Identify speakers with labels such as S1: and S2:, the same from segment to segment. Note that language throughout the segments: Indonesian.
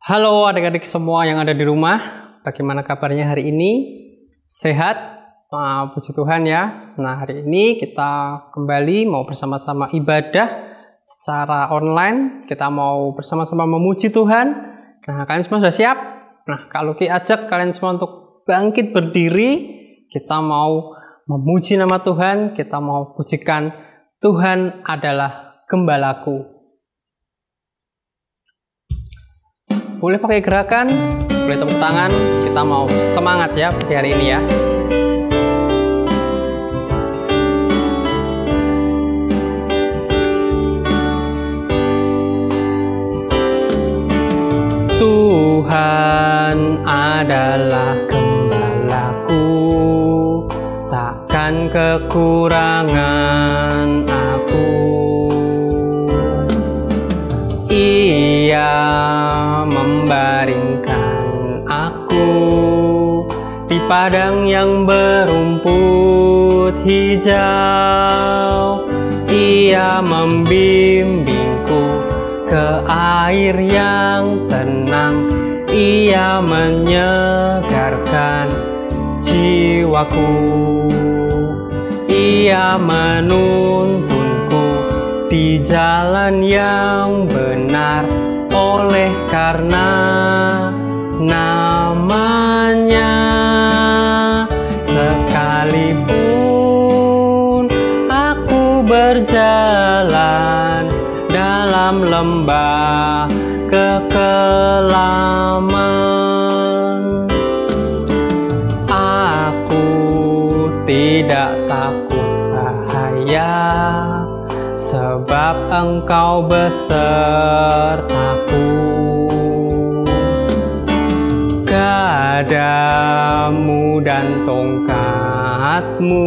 S1: Halo adik-adik semua yang ada di rumah, bagaimana kabarnya hari ini? Sehat? Puji Tuhan ya. Nah, hari ini kita kembali mau bersama-sama ibadah secara online. Kita mau bersama-sama memuji Tuhan. Nah, kalian semua sudah siap? Nah, Kak Luki ajak kalian semua untuk bangkit berdiri. Kita mau memuji nama Tuhan, kita mau pujikan Tuhan adalah gembalaku. Boleh pakai gerakan, boleh tepuk tangan, kita mau semangat ya pagi hari ini ya. Tuhan adalah gembalaku, takkan kekurangan aku. Ia membaringkan aku di padang yang berumput hijau. Ia membimbingku ke air yang tenang. Ia menyegarkan jiwaku. Ia menuntunku di jalan yang benar oleh karena namanya. Sekalipun aku berjalan dalam lembah kekelaman, aku tidak takut bahaya, sebab Engkau besertaku. Gadamu dan tongkatmu,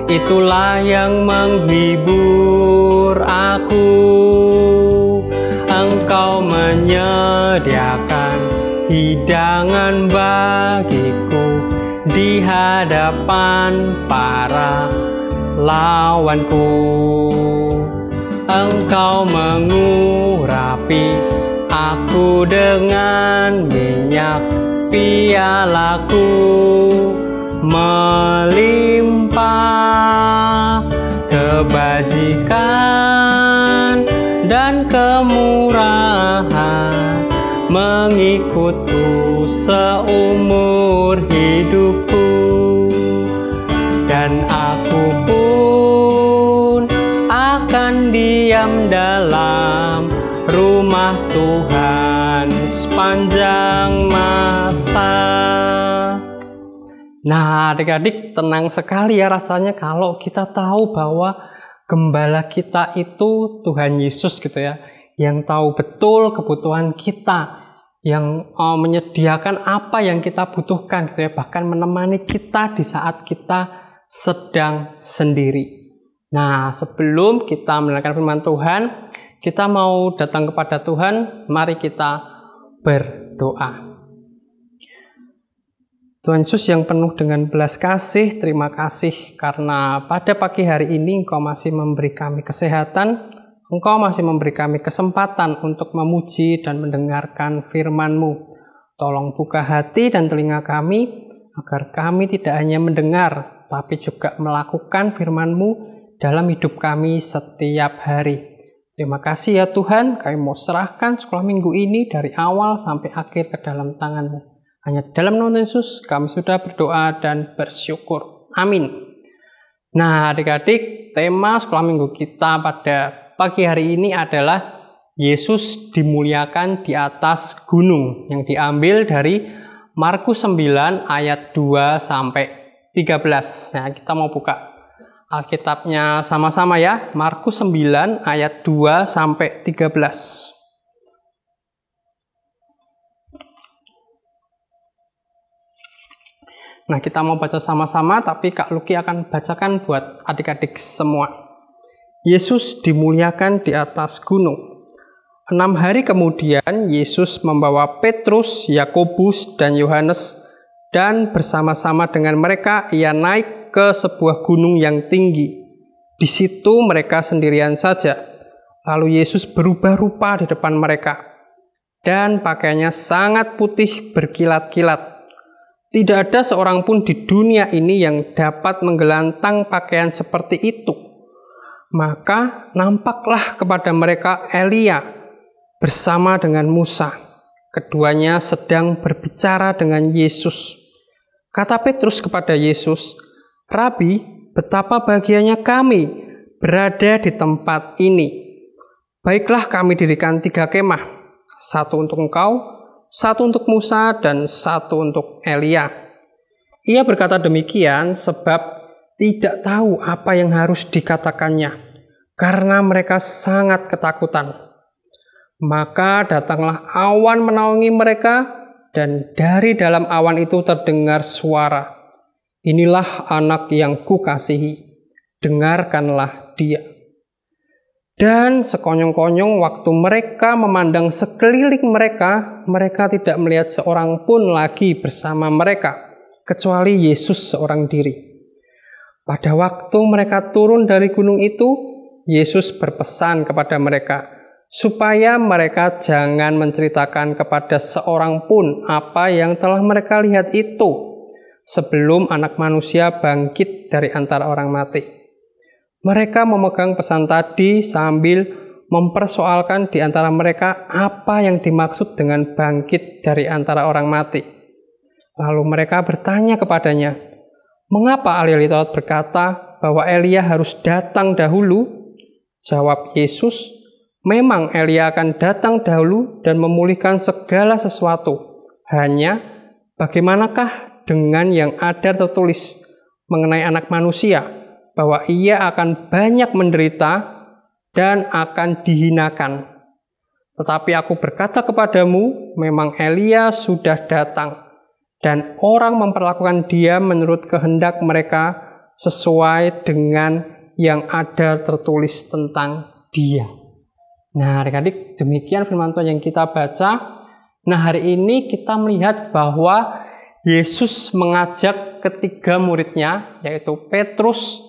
S1: itulah yang menghibur aku. Engkau menyediakan hidangan bagiku di hadapan para lawanku. Engkau mengurapi aku dengan minyak, pialaku melimpah. Kebajikan dan kemurahan mengikutku seumur hidupku, dan aku pun akan diam dalam rumah Tuhan sepanjang masa. Nah, adik-adik, tenang sekali ya rasanya kalau kita tahu bahwa gembala kita itu Tuhan Yesus gitu ya, yang tahu betul kebutuhan kita, yang menyediakan apa yang kita butuhkan gitu ya, bahkan menemani kita di saat kita sedang sendiri. Nah, sebelum kita mendengarkan firman Tuhan, kita mau datang kepada Tuhan. Mari kita berdoa. Tuhan Yesus yang penuh dengan belas kasih, terima kasih karena pada pagi hari ini Engkau masih memberi kami kesehatan, Engkau masih memberi kami kesempatan untuk memuji dan mendengarkan firman-Mu. Tolong buka hati dan telinga kami, agar kami tidak hanya mendengar, tapi juga melakukan firman-Mu dalam hidup kami setiap hari. Terima kasih ya Tuhan, kami mau serahkan sekolah minggu ini dari awal sampai akhir ke dalam tangan-Mu. Hanya dalam nama Yesus kami sudah berdoa dan bersyukur. Amin. Nah adik-adik, tema sekolah minggu kita pada pagi hari ini adalah Yesus dimuliakan di atas gunung, yang diambil dari Markus 9 ayat 2 sampai 13. Nah, kita mau buka Alkitabnya sama-sama ya. Markus 9 ayat 2 sampai 13. Nah, kita mau baca sama-sama, tapi Kak Luki akan bacakan buat adik-adik semua. Yesus dimuliakan di atas gunung. 6 hari kemudian, Yesus membawa Petrus, Yakobus, dan Yohanes, dan bersama-sama dengan mereka ia naik ke sebuah gunung yang tinggi. Di situ mereka sendirian saja. Lalu Yesus berubah rupa di depan mereka. dan pakaiannya sangat putih berkilat-kilat. Tidak ada seorang pun di dunia ini yang dapat menggelantang pakaian seperti itu. Maka nampaklah kepada mereka Elia bersama dengan Musa. Keduanya sedang berbicara dengan Yesus. Kata Petrus kepada Yesus, "Rabi, betapa bahagianya kami berada di tempat ini. Baiklah kami dirikan 3 kemah, 1 untuk engkau, 1 untuk Musa, dan 1 untuk Elia." Ia berkata demikian sebab tidak tahu apa yang harus dikatakannya, karena mereka sangat ketakutan. Maka datanglah awan menaungi mereka, dan dari dalam awan itu terdengar suara, "Inilah anak yang kukasihi, dengarkanlah dia." Dan sekonyong-konyong waktu mereka memandang sekeliling mereka, mereka tidak melihat seorang pun lagi bersama mereka, kecuali Yesus seorang diri. Pada waktu mereka turun dari gunung itu, Yesus berpesan kepada mereka, supaya mereka jangan menceritakan kepada seorang pun apa yang telah mereka lihat itu, sebelum Anak Manusia bangkit dari antara orang mati. Mereka memegang pesan tadi sambil mempersoalkan di antara mereka apa yang dimaksud dengan bangkit dari antara orang mati. Lalu mereka bertanya kepadanya, "Mengapa ahli Taurat berkata bahwa Elia harus datang dahulu?" Jawab Yesus, "Memang Elia akan datang dahulu dan memulihkan segala sesuatu. Hanya bagaimanakah dengan yang ada tertulis mengenai Anak Manusia, bahwa ia akan banyak menderita dan akan dihinakan. Tetapi aku berkata kepadamu, memang Elia sudah datang, dan orang memperlakukan dia menurut kehendak mereka sesuai dengan yang ada tertulis tentang dia." Nah, adik-adik, demikian firman Tuhan yang kita baca. Nah, hari ini kita melihat bahwa Yesus mengajak ketiga muridnya, yaitu Petrus,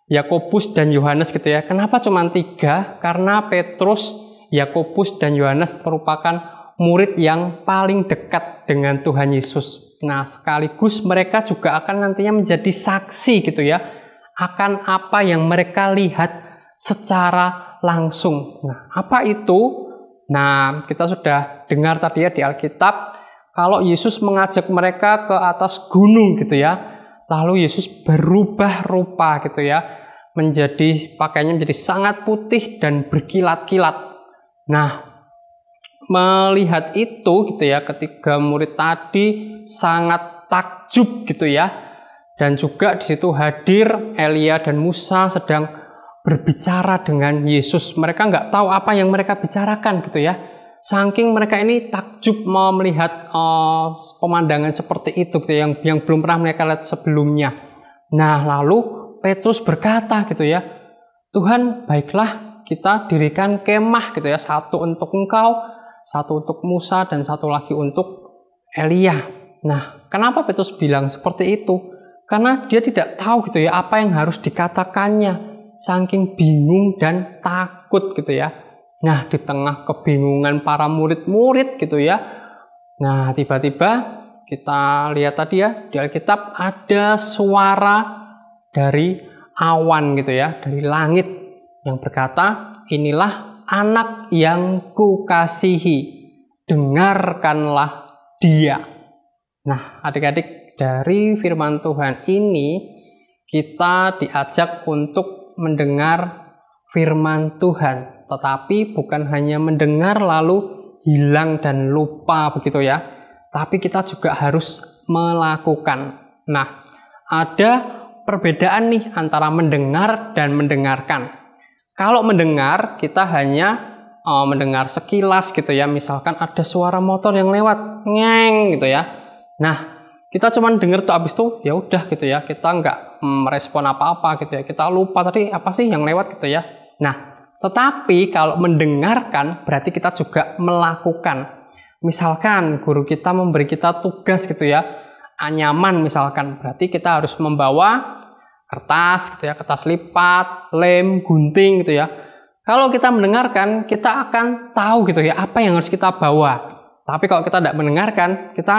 S1: Yakobus, dan Yohanes gitu ya. Kenapa cuma 3? Karena Petrus, Yakobus, dan Yohanes merupakan murid yang paling dekat dengan Tuhan Yesus. Nah, sekaligus mereka juga akan nantinya menjadi saksi gitu ya, akan apa yang mereka lihat secara langsung. Nah, apa itu? Nah, kita sudah dengar tadi ya di Alkitab, kalau Yesus mengajak mereka ke atas gunung gitu ya, lalu Yesus berubah rupa gitu ya, pakaiannya menjadi sangat putih dan berkilat-kilat. Nah, melihat itu gitu ya, ketiga murid tadi sangat takjub gitu ya, dan juga di situ hadir Elia dan Musa sedang berbicara dengan Yesus. Mereka nggak tahu apa yang mereka bicarakan gitu ya. Saking mereka ini takjub mau melihat pemandangan seperti itu gitu, yang belum pernah mereka lihat sebelumnya. Nah, lalu Petrus berkata gitu ya, "Tuhan, baiklah kita dirikan kemah gitu ya, 1 untuk engkau, 1 untuk Musa, dan 1 lagi untuk Elia." Nah, kenapa Petrus bilang seperti itu? Karena dia tidak tahu gitu ya apa yang harus dikatakannya. Saking bingung dan takut gitu ya. Nah, di tengah kebingungan para murid-murid gitu ya. Nah, tiba-tiba kita lihat tadi ya, di Alkitab ada suara dari awan gitu ya, dari langit yang berkata, "Inilah anak yang kukasihi, dengarkanlah dia." Nah, adik-adik, dari firman Tuhan ini kita diajak untuk mendengar firman Tuhan, tetapi bukan hanya mendengar lalu hilang dan lupa begitu ya, tapi kita juga harus melakukan. Nah, ada perbedaan nih antara mendengar dan mendengarkan. Kalau mendengar, kita hanya mendengar sekilas gitu ya, misalkan ada suara motor yang lewat, ngeng gitu ya. Nah, kita cuma dengar tuh, abis itu ya udah gitu ya, kita nggak merespon apa-apa gitu ya, kita lupa tadi apa sih yang lewat gitu ya. Nah, tetapi kalau mendengarkan berarti kita juga melakukan. Misalkan guru kita memberi kita tugas gitu ya, anyaman misalkan, berarti kita harus membawa kertas gitu ya, kertas lipat, lem, gunting gitu ya. Kalau kita mendengarkan, kita akan tahu gitu ya apa yang harus kita bawa. Tapi kalau kita tidak mendengarkan, kita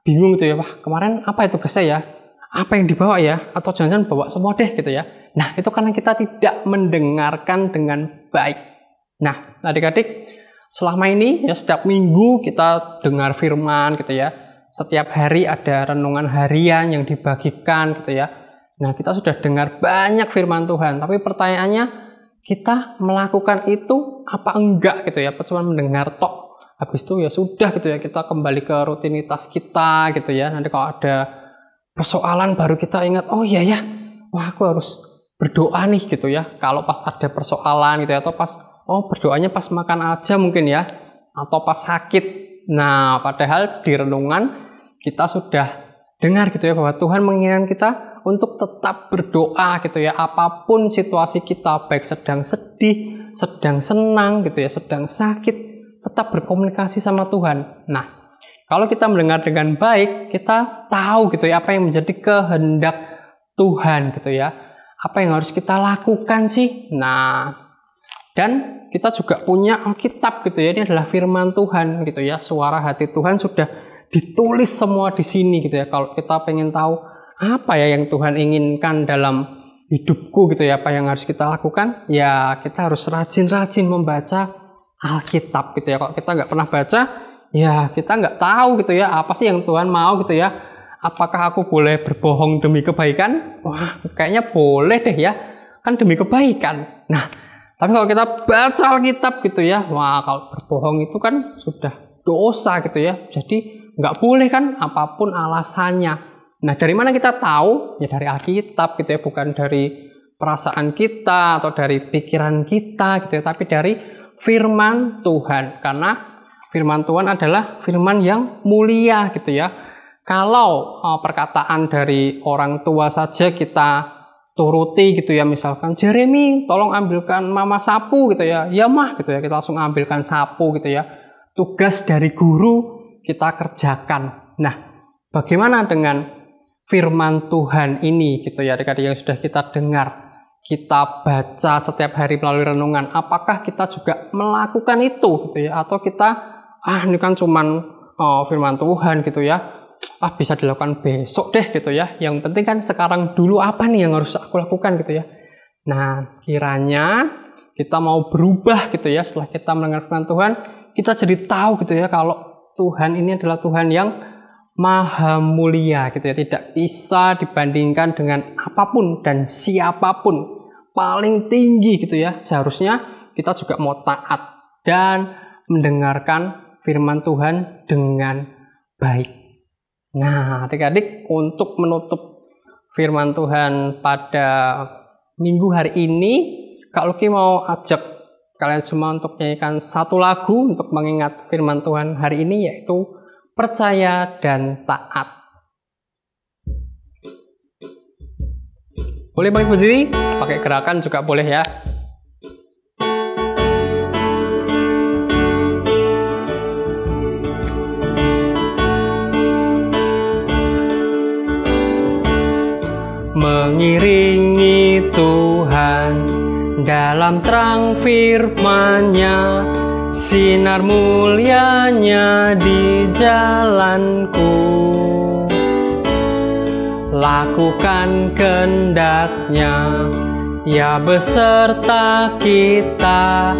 S1: bingung gitu ya, wah kemarin apa itu tugasnya ya? Apa yang dibawa ya? Atau jangan-jangan bawa semua deh gitu ya. Nah, itu karena kita tidak mendengarkan dengan baik. Nah, adik-adik, selama ini ya setiap minggu kita dengar firman gitu ya. Setiap hari ada renungan harian yang dibagikan gitu ya. Nah, kita sudah dengar banyak firman Tuhan, tapi pertanyaannya, kita melakukan itu apa enggak gitu ya? Apa cuma mendengar tok? Habis itu ya sudah gitu ya, kita kembali ke rutinitas kita gitu ya. Nanti kalau ada persoalan baru kita ingat, oh iya ya, wah aku harus berdoa nih gitu ya. Kalau pas ada persoalan gitu ya, atau pas, oh berdoanya pas makan aja mungkin ya, atau pas sakit. Nah, padahal di renungan kita sudah dengar gitu ya, bahwa Tuhan menginginkan kita untuk tetap berdoa gitu ya, apapun situasi kita, baik sedang sedih, sedang senang gitu ya, sedang sakit, tetap berkomunikasi sama Tuhan. Nah, kalau kita mendengar dengan baik, kita tahu gitu ya apa yang menjadi kehendak Tuhan gitu ya. Apa yang harus kita lakukan sih? Nah, dan kita juga punya Alkitab gitu ya. Ini adalah firman Tuhan gitu ya. Suara hati Tuhan sudah ditulis semua di sini gitu ya. Kalau kita pengen tahu apa ya yang Tuhan inginkan dalam hidupku gitu ya, apa yang harus kita lakukan, ya kita harus rajin-rajin membaca Alkitab gitu ya. Kalau kita nggak pernah baca, ya kita nggak tahu gitu ya apa sih yang Tuhan mau gitu ya. Apakah aku boleh berbohong demi kebaikan? Wah, kayaknya boleh deh ya, kan demi kebaikan. Nah, tapi kalau kita baca Alkitab gitu ya, wah kalau berbohong itu kan sudah dosa gitu ya. Jadi nggak boleh kan, apapun alasannya. Nah, dari mana kita tahu? Ya dari Alkitab gitu ya, bukan dari perasaan kita atau dari pikiran kita gitu ya, tapi dari firman Tuhan. Karena firman Tuhan adalah firman yang mulia gitu ya. Kalau perkataan dari orang tua saja kita turuti gitu ya, misalkan Jeremy tolong ambilkan mama sapu gitu ya, ya mah gitu ya, kita langsung ambilkan sapu gitu ya. Tugas dari guru kita kerjakan. Nah, bagaimana dengan firman Tuhan ini gitu ya, adik-adik yang sudah kita dengar, kita baca setiap hari melalui renungan, apakah kita juga melakukan itu gitu ya, atau kita ini kan cuman firman Tuhan gitu ya, bisa dilakukan besok deh gitu ya, yang penting kan sekarang dulu apa nih yang harus aku lakukan gitu ya. Nah, kiranya kita mau berubah gitu ya, setelah kita mendengar firman Tuhan, kita jadi tahu gitu ya, kalau Tuhan ini adalah Tuhan yang maha mulia gitu ya, tidak bisa dibandingkan dengan apapun dan siapapun, paling tinggi gitu ya. Seharusnya kita juga mau taat dan mendengarkan firman Tuhan dengan baik. Nah, adik-adik, untuk menutup firman Tuhan pada minggu hari ini, Kak Luki mau ajak kalian semua untuk menyanyikan satu lagu untuk mengingat firman Tuhan hari ini, yaitu Percaya dan Taat. Boleh bangkit berdiri, pakai gerakan juga boleh ya. Mengiringi Tuhan dalam terang firman-Nya, sinar mulianya di jalanku. Lakukan kehendak-Nya, ya beserta kita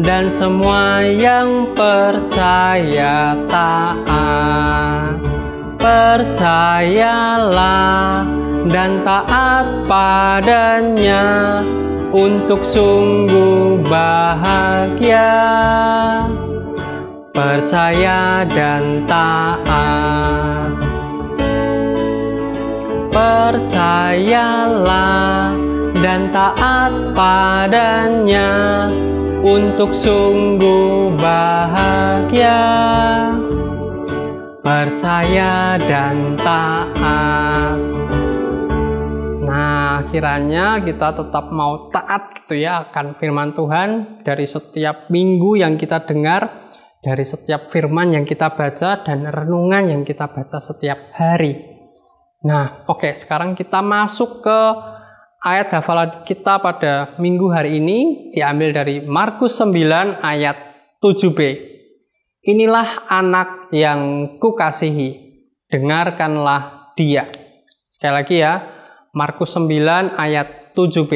S1: dan semua yang percaya taat. Percayalah dan taat padanya untuk sungguh bahagia. Percaya dan taat. Percayalah dan taat padanya untuk sungguh bahagia. Percaya dan taat. Nah, kiranya kita tetap mau taat gitu ya akan firman Tuhan dari setiap minggu yang kita dengar, dari setiap firman yang kita baca dan renungan yang kita baca setiap hari. Nah, oke, sekarang kita masuk ke ayat hafalan kita pada minggu hari ini, diambil dari Markus 9 ayat 7b. Inilah anak yang kukasihi, dengarkanlah dia. Sekali lagi ya, Markus 9 ayat 7b.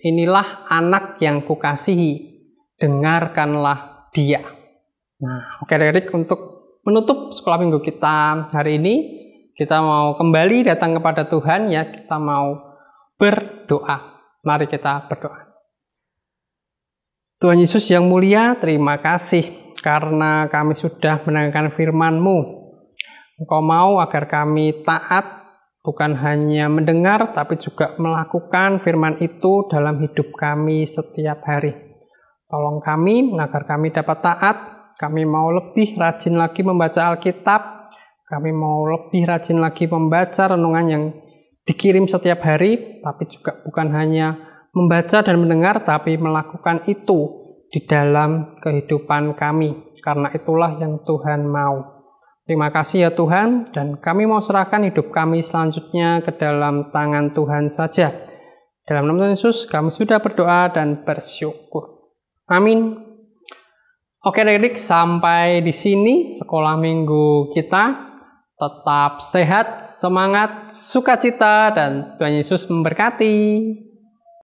S1: Inilah anak yang kukasihi, dengarkanlah dia. Nah, oke adik-adik, untuk menutup sekolah minggu kita hari ini, kita mau kembali datang kepada Tuhan ya, kita mau berdoa. Mari kita berdoa. Tuhan Yesus yang mulia, terima kasih karena kami sudah mendengarkan firman-Mu. Engkau mau agar kami taat, bukan hanya mendengar, tapi juga melakukan firman itu dalam hidup kami setiap hari. Tolong kami agar kami dapat taat, kami mau lebih rajin lagi membaca Alkitab, kami mau lebih rajin lagi membaca renungan yang dikirim setiap hari, tapi juga bukan hanya membaca dan mendengar, tapi melakukan itu di dalam kehidupan kami. Karena itulah yang Tuhan mau. Terima kasih ya Tuhan, dan kami mau serahkan hidup kami selanjutnya ke dalam tangan Tuhan saja. Dalam nama Tuhan Yesus, kami sudah berdoa dan bersyukur. Amin. Oke adik-adik, sampai di sini sekolah minggu kita. Tetap sehat, semangat, sukacita, dan Tuhan Yesus memberkati.